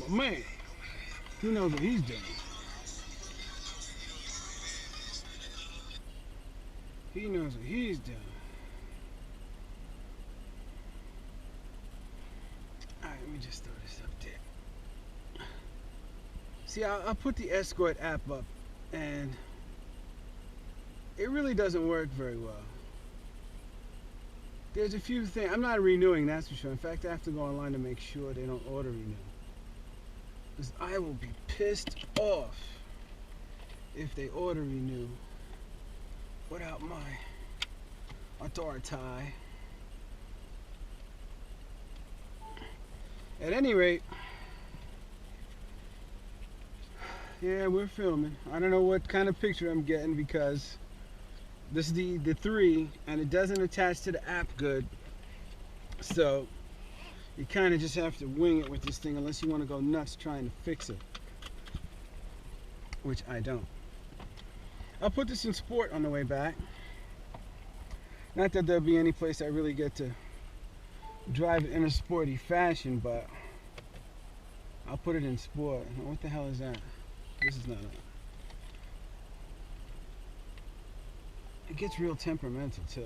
Oh man, he knows what he's doing. He knows what he's doing. Alright, let me just throw this up there. See, I'll put the Escort app up, and it really doesn't work very well. There's a few things. I'm not renewing, that's for sure. In fact, I have to go online to make sure they don't auto renew. Because I will be pissed off if they auto renew without my authority. At any rate, yeah, we're filming. I don't know what kind of picture I'm getting because this is the 3 and it doesn't attach to the app good. So you kind of just have to wing it with this thing unless you want to go nuts trying to fix it, which I don't. I'll put this in sport on the way back. Not that there'll be any place I really get to drive it in a sporty fashion, but I'll put it in sport. What the hell is that? This is not it. It gets real temperamental too.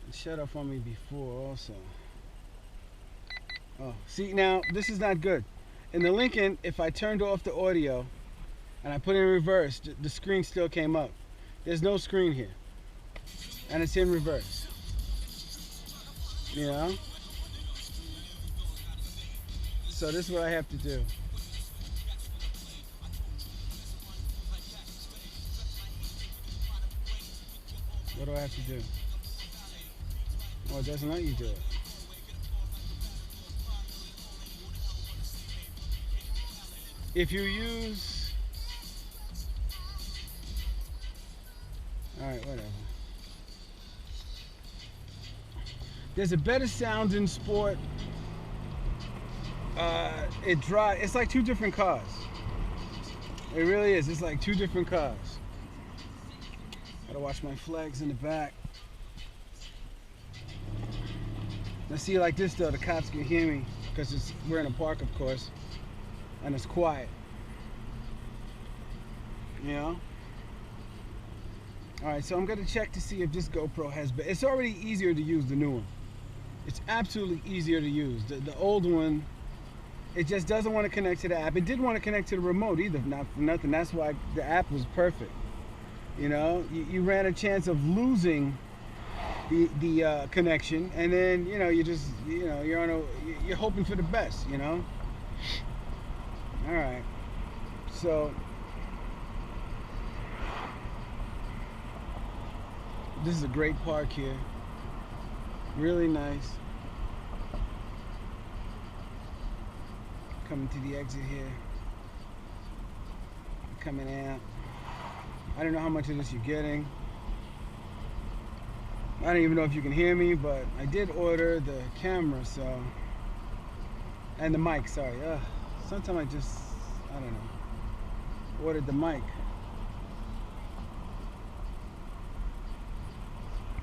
It shut off on me before also. Oh, see, now this is not good. In the Lincoln, if I turned off the audio and I put it in reverse, the screen still came up. There's no screen here, and it's in reverse. You know? So this is what I have to do. What do I have to do? Oh, it doesn't let you do it. If you use... Alright, whatever. There's a better sound in sport. It's like 2 different cars. It really is. It's like 2 different cars. Gotta watch my flags in the back. Now see, like this though, the cops can hear me because we're in a park, of course, and it's quiet. You know? Alright, so I'm gonna check to see if this GoPro has... It's already easier to use, the new one. It's absolutely easier to use. The old one, it just doesn't want to connect to the app. It didn't want to connect to the remote either, not for nothing. That's why the app was perfect. You know, you ran a chance of losing the connection, and then you're hoping for the best. You know. All right. So this is a great park here. Really nice. Coming to the exit here. Coming out. I don't know how much of this you're getting. I don't even know if you can hear me, but I did order the camera, so... And the mic, sorry. Sometimes I just, I don't know, ordered the mic.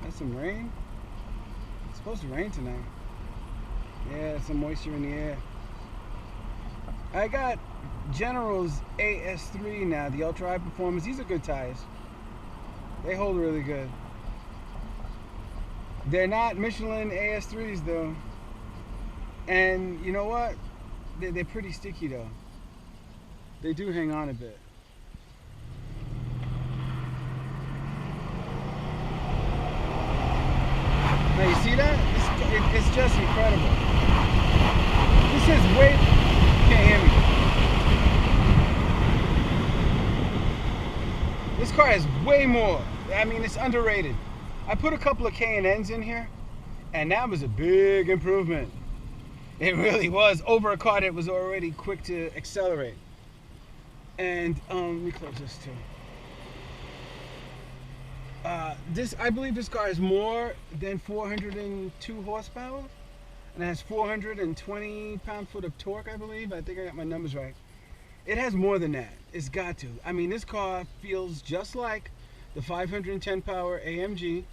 That's some rain? It's supposed to rain tonight. Yeah, some moisture in the air. I got General's AS3 now, the ultra high performance. These are good tires. They hold really good. They're not Michelin AS3s though. And you know what? They're pretty sticky though. They do hang on a bit. Now you see that? It's just incredible. This is way... Can't hear me. This car has way more. I mean, it's underrated. I put a couple of K&Ns in here, and that was a big improvement. It really was. Over a car that was already quick to accelerate. And let me close this too. I believe this car has more than 402 horsepower, and it has 420 pound-foot of torque, I believe. I think I got my numbers right. It has more than that. It's got to. I mean, this car feels just like the 510 power AMG.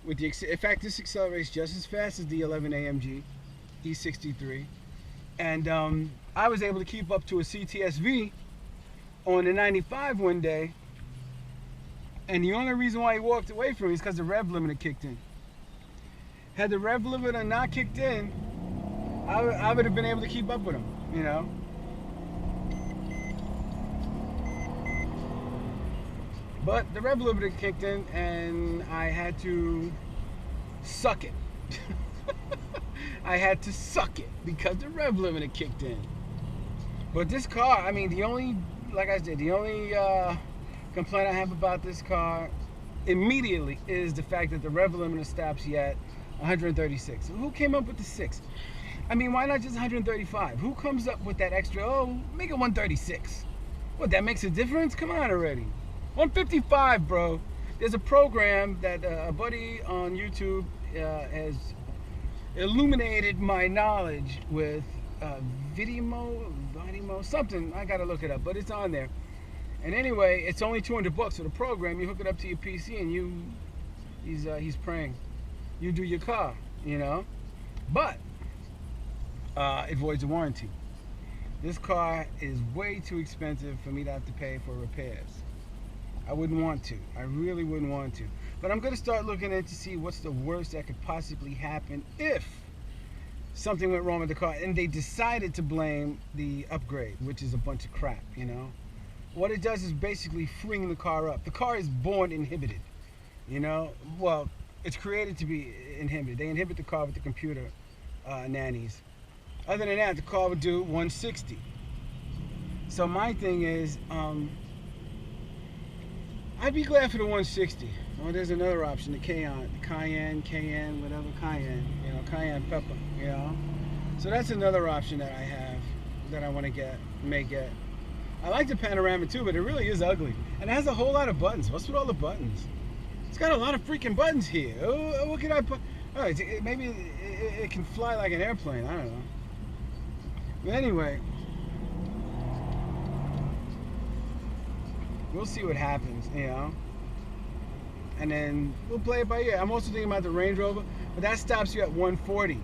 In fact, this accelerates just as fast as the 11 AMG E63. And I was able to keep up to a CTSV on the 95 one day. And the only reason why he walked away from me is because the rev limiter kicked in. Had the rev limiter not kicked in, I would have been able to keep up with him, you know. But the rev limiter kicked in and I had to suck it. I had to suck it because the rev limiter kicked in. But this car, I mean, the only, like I said, the only complaint I have about this car immediately is the fact that the rev limiter stops you at 136. Who came up with the 6? I mean, why not just 135? Who comes up with that extra, oh, make it 136? What, that makes a difference? Come on already. 155, bro. There's a program that a buddy on YouTube has illuminated my knowledge with Vidimo, something. I gotta look it up, but it's on there. And anyway, it's only $200 for the program. You hook it up to your PC and he's praying. You do your car, you know. But it voids the warranty. This car is way too expensive for me to have to pay for repairs. I wouldn't want to. I really wouldn't want to. But I'm going to start looking in to see what's the worst that could possibly happen if something went wrong with the car and they decided to blame the upgrade, which is a bunch of crap, you know. What it does is basically freeing the car up. The car is born inhibited, you know. Well, it's created to be inhibited. They inhibit the car with the computer nannies. Other than that, the car would do 160. So my thing is, I'd be glad for the 160. Oh, there's another option, the Cayenne, whatever, Cayenne, you know, Cayenne pepper, you know. So that's another option that I have that I want to get, may get. I like the panorama too, but it really is ugly. And it has a whole lot of buttons. What's with all the buttons? It's got a lot of freaking buttons here. Oh, what can I put? Oh, maybe it can fly like an airplane. I don't know. But anyway, we'll see what happens, you know. And then we'll play it by ear. I'm also thinking about the Range Rover, but that stops you at 140.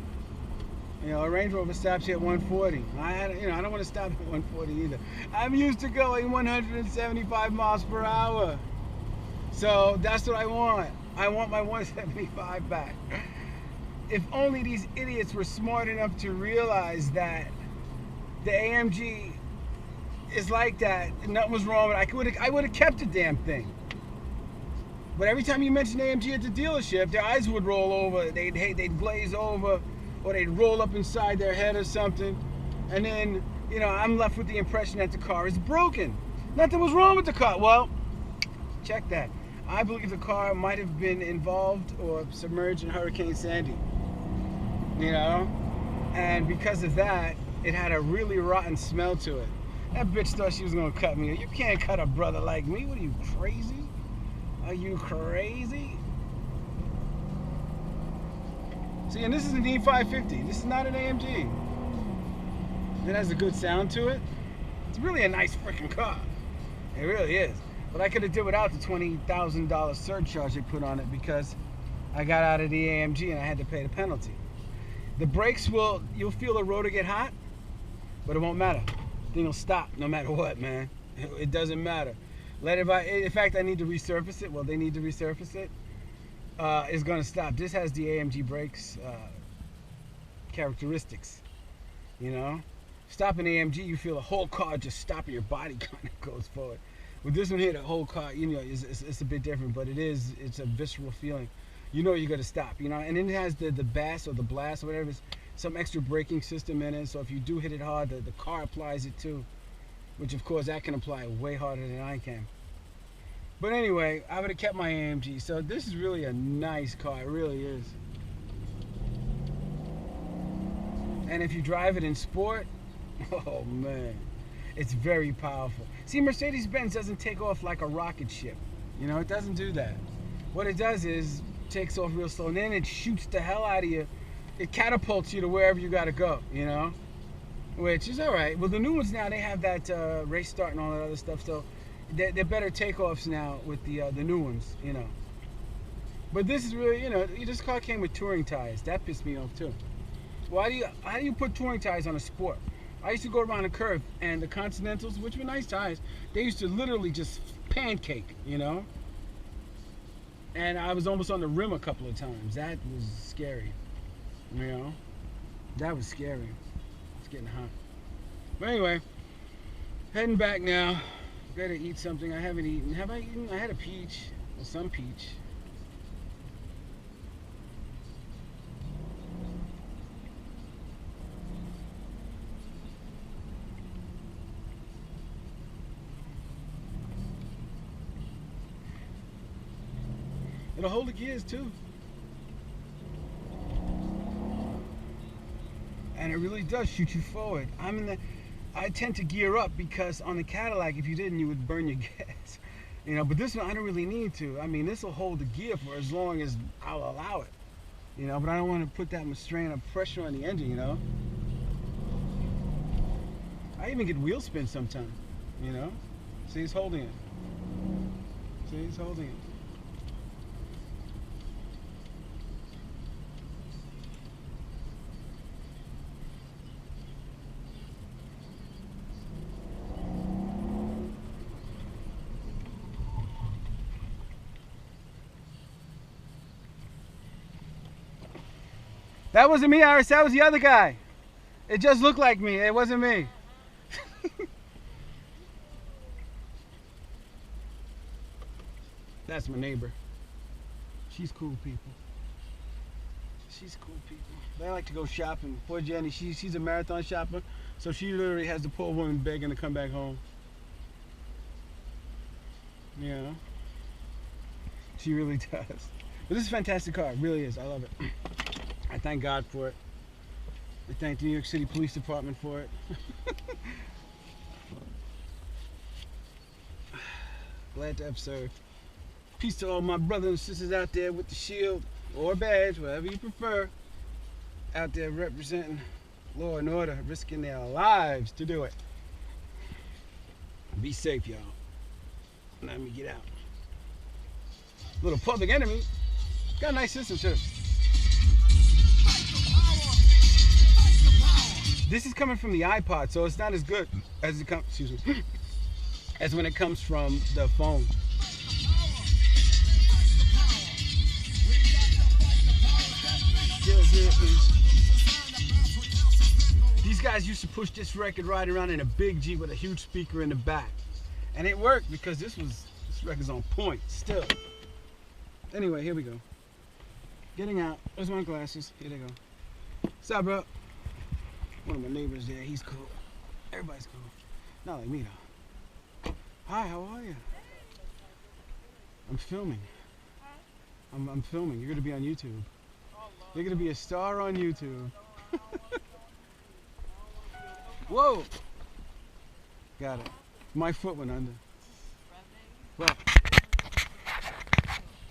You know, a Range Rover stops you at 140. I don't want to stop at 140 either. I'm used to going 175 miles per hour. So that's what I want. I want my 175 back. If only these idiots were smart enough to realize that the AMG is like that, and nothing was wrong with it. I would have kept the damn thing. But every time you mention AMG at the dealership, their eyes would roll over. They'd glaze over, or they'd roll up inside their head or something. And then, you know, I'm left with the impression that the car is broken. Nothing was wrong with the car. Well, check that. I believe the car might have been involved or submerged in Hurricane Sandy. You know? And because of that, it had a really rotten smell to it. That bitch thought she was gonna cut me. You can't cut a brother like me. What are you, crazy? Are you crazy? See, and this is an E550. This is not an AMG. It has a good sound to it. It's really a nice freaking car. It really is. But I could have did without the $20,000 surcharge they put on it because I got out of the AMG and I had to pay the penalty. The brakes you'll feel the rotor get hot, but it won't matter. The thing will stop no matter what, man. It doesn't matter. In fact, I need to resurface it. Well, they need to resurface it. It's going to stop. This has the AMG brakes characteristics, you know. Stopping AMG, you feel the whole car just stopping, your body kind of goes forward. With this one here, the whole car, you know, it's a bit different, but it's a visceral feeling. You know you're going to stop, you know. And then it has the bass or the blast or whatever, some extra braking system in it. So if you do hit it hard, the car applies it too. Which, of course, that can apply way harder than I can. But anyway, I would have kept my AMG. So this is really a nice car. It really is. And if you drive it in sport, oh, man. It's very powerful. See, Mercedes-Benz doesn't take off like a rocket ship. You know, it doesn't do that. What it does is takes off real slow. And then it shoots the hell out of you. It catapults you to wherever you got to go, you know. Which is all right. Well, the new ones now, they have that race start and all that other stuff. So they're better takeoffs now with the new ones, you know. But this is really, you know, this car came with touring tires. That pissed me off too. How do you put touring tires on a sport? I used to go around a curve, and the Continentals, which were nice tires, they used to literally just pancake, you know? And I was almost on the rim a couple of times. That was scary, you know? That was scary. It's getting hot. But anyway, heading back now. Gotta eat something. I haven't eaten. Have I eaten? I had a peach. Well, some peach. It'll hold the gears too. And it really does shoot you forward. I tend to gear up because on the Cadillac, if you didn't, you would burn your gas. You know, but this one I don't really need to. I mean, this will hold the gear for as long as I'll allow it. You know, but I don't want to put that much strain of pressure on the engine, you know. I even get wheel spin sometimes, you know. See, he's holding it. See, he's holding it. That wasn't me, Iris. That was the other guy. It just looked like me. It wasn't me. That's my neighbor. She's cool people. She's cool people. They like to go shopping. Poor Jenny, she's a marathon shopper, so she literally has the poor woman begging to come back home. You know? She really does. But this is a fantastic car. It really is. I love it. I thank God for it. I thank the New York City Police Department for it. Glad to have served. Peace to all my brothers and sisters out there with the shield or badge, whatever you prefer, out there representing law and order, risking their lives to do it. Be safe, y'all. Let me get out. Little Public Enemy. Got a nice system too. This is coming from the iPod, so it's not as good as it comes. Excuse me. As when it comes from the phone. These guys used to push this record right around in a big Jeep with a huge speaker in the back, and it worked because this record's on point still. Anyway, here we go. Getting out. There's my glasses. Here they go. What's up, bro? One of my neighbors there. He's cool. Everybody's cool. Not like me though. Hi, how are you? I'm filming. I'm filming. You're gonna be on YouTube. You're gonna be a star on YouTube. Whoa! Got it. My foot went under. What?